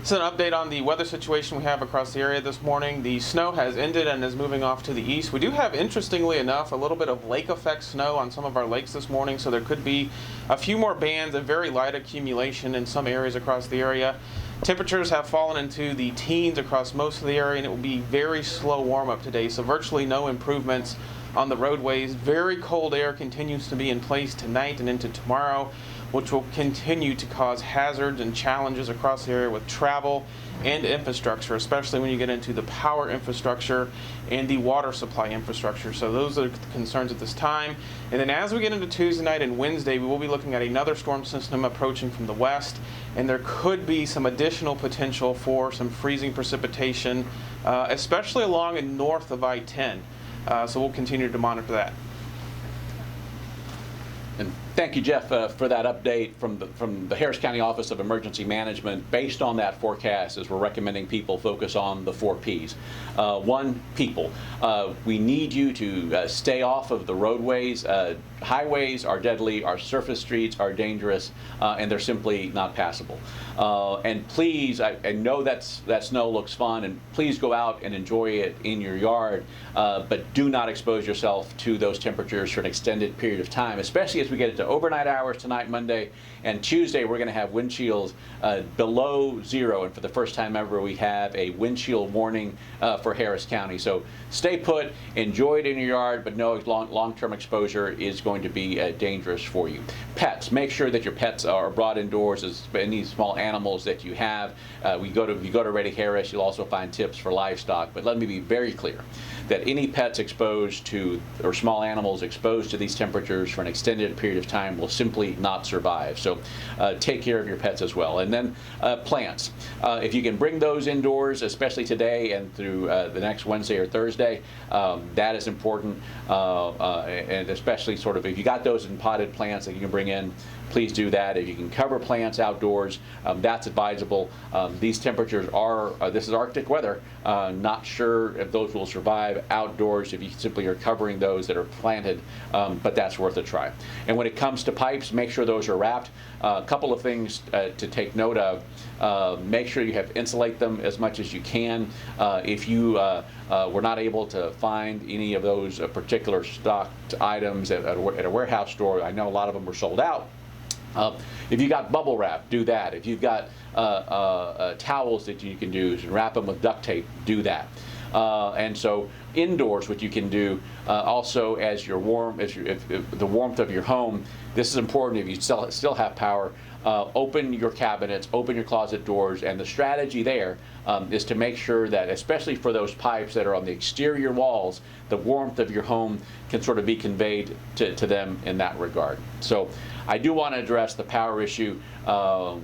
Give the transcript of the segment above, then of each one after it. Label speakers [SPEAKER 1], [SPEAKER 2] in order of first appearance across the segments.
[SPEAKER 1] So an update on the weather situation we have across the area this morning. The snow has ended and is moving off to the east. We do have, interestingly enough, a little bit of lake effect snow on some of our lakes this morning, so there could be a few more bands of very light accumulation in some areas across the area. Temperatures have fallen into the teens across most of the area, and it will be very slow warm up today, so virtually no improvements on the roadways. Very cold air continues to be in place tonight and into tomorrow, which will continue to cause hazards and challenges across the area with travel and infrastructure, especially when you get into the power infrastructure and the water supply infrastructure. So those are the concerns at this time. And then as we get into Tuesday night and Wednesday, we will be looking at another storm system approaching from the west, and there could be some additional potential for some freezing precipitation, especially along and north of I-10. So we'll continue to monitor that.
[SPEAKER 2] And thank you, Jeff, for that update from the Harris County Office of Emergency Management. Based on that forecast, as we're recommending people focus on the 4 Ps. 1, people. We need you to stay off of the roadways. Highways are deadly, our surface streets are dangerous, and they're simply not passable. And please, I know that snow looks fun, and please go out and enjoy it in your yard, but do not expose yourself to those temperatures for an extended period of time, especially as we get into overnight hours tonight, Monday, and Tuesday we're going to have wind chills below 0, and for the first time ever we have a wind chill warning for Harris County. So stay put, enjoy it in your yard, but no, long-term exposure is going to be dangerous for you. Pets, make sure that your pets are brought indoors, as any small animals that you have. You go to Ready Harris, you'll also find tips for livestock, but let me be very clear that any pets exposed to, or small animals exposed to these temperatures for an extended period of time will simply not survive. So take care of your pets as well. And then plants. If you can bring those indoors, especially today and through the next Wednesday or Thursday, that is important. And especially sort of if you got those in potted plants that you can bring in, please do that. If you can cover plants outdoors, that's advisable. These temperatures are, this is Arctic weather. Not sure if those will survive outdoors if you simply are covering those that are planted, but that's worth a try. And when it comes to pipes, make sure those are wrapped. A couple of things to take note of. Make sure you have insulate them as much as you can. If you were not able to find any of those particular stocked items at a warehouse store, I know a lot of them were sold out. If you got bubble wrap, do that. If you've got towels that you can do and wrap them with duct tape, do that. And so indoors, what you can do also as you're warm, if the warmth of your home, this is important if you still have power. Open your cabinets, open your closet doors, and the strategy there is to make sure that, especially for those pipes that are on the exterior walls, the warmth of your home can sort of be conveyed to them in that regard. So I do want to address the power issue.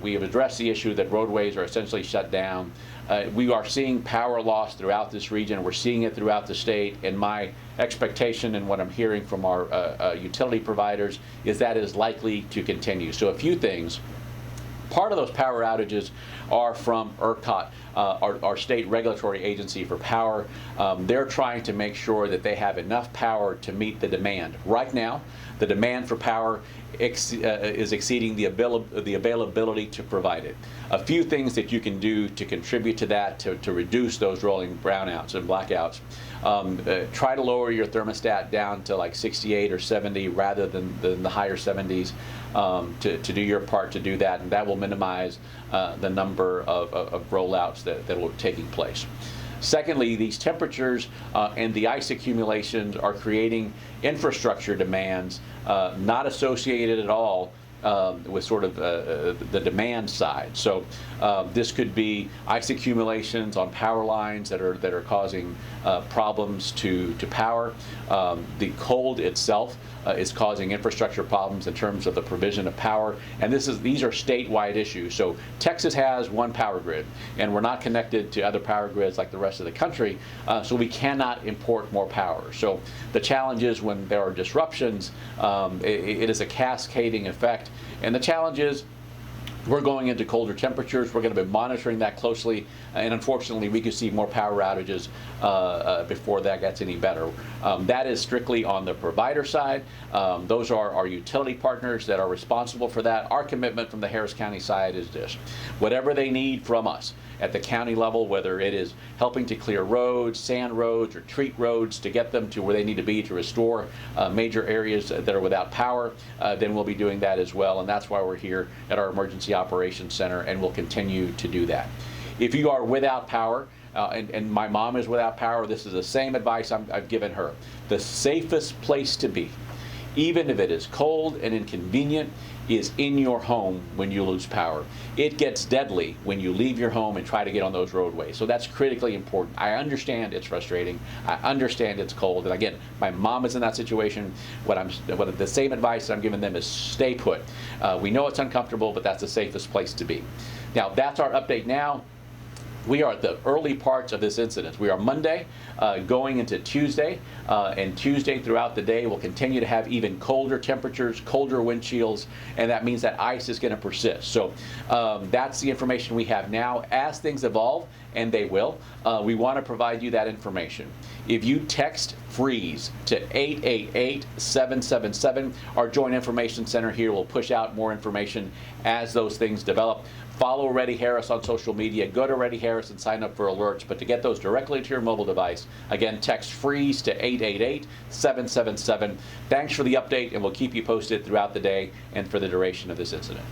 [SPEAKER 2] We have addressed the issue that roadways are essentially shut down. We are seeing power loss throughout this region. We're seeing it throughout the state, and my expectation and what I'm hearing from our utility providers is that is likely to continue. So a few things. Part of those power outages are from ERCOT, our state regulatory agency for power. They're trying to make sure that they have enough power to meet the demand. Right now, the demand for power is exceeding the availability to provide it. A few things that you can do to contribute to that, to reduce those rolling brownouts and blackouts. Try to lower your thermostat down to like 68 or 70 rather than the higher 70s to do your part to do that, and that will minimize the number of rollouts that will be taking place. Secondly, these temperatures and the ice accumulations are creating infrastructure demands not associated at all with sort of the demand side. So this could be ice accumulations on power lines that are causing problems to power. The cold itself is causing infrastructure problems in terms of the provision of power, and these are statewide issues. So Texas has one power grid, and we're not connected to other power grids like the rest of the country, so we cannot import more power. So the challenge is when there are disruptions, it is a cascading effect, and the challenge is We're going into colder temperatures. We're going to be monitoring that closely, and unfortunately, we could see more power outages before that gets any better. That is strictly on the provider side. Those are our utility partners that are responsible for that. Our commitment from the Harris County side is this: whatever they need from us at the county level, whether it is helping to clear roads, sand roads, or treat roads to get them to where they need to be to restore major areas that are without power, then we'll be doing that as well. And that's why we're here at our Emergency Operations Center, and we'll continue to do that. If you are without power, and my mom is without power, this is the same advice I've given her. The safest place to be, even if it is cold and inconvenient, is in your home when you lose power. It gets deadly when you leave your home and try to get on those roadways. So that's critically important. I understand it's frustrating. I understand it's cold. And again, my mom is in that situation. The same advice that I'm giving them is stay put. We know it's uncomfortable, but that's the safest place to be. Now, that's our update now. We are at the early parts of this incident. We are Monday going into Tuesday, and Tuesday throughout the day we'll continue to have even colder temperatures, colder wind chills, and that means that ice is going to persist. So that's the information we have now. As things evolve, and they will, we want to provide you that information. If you text FREEZE to 888-777, our Joint Information Center here will push out more information as those things develop. Follow Ready Harris on social media. Go to Ready Harris and sign up for alerts. But to get those directly to your mobile device, again, text FREEZE to 888-777. Thanks for the update, and we'll keep you posted throughout the day and for the duration of this incident.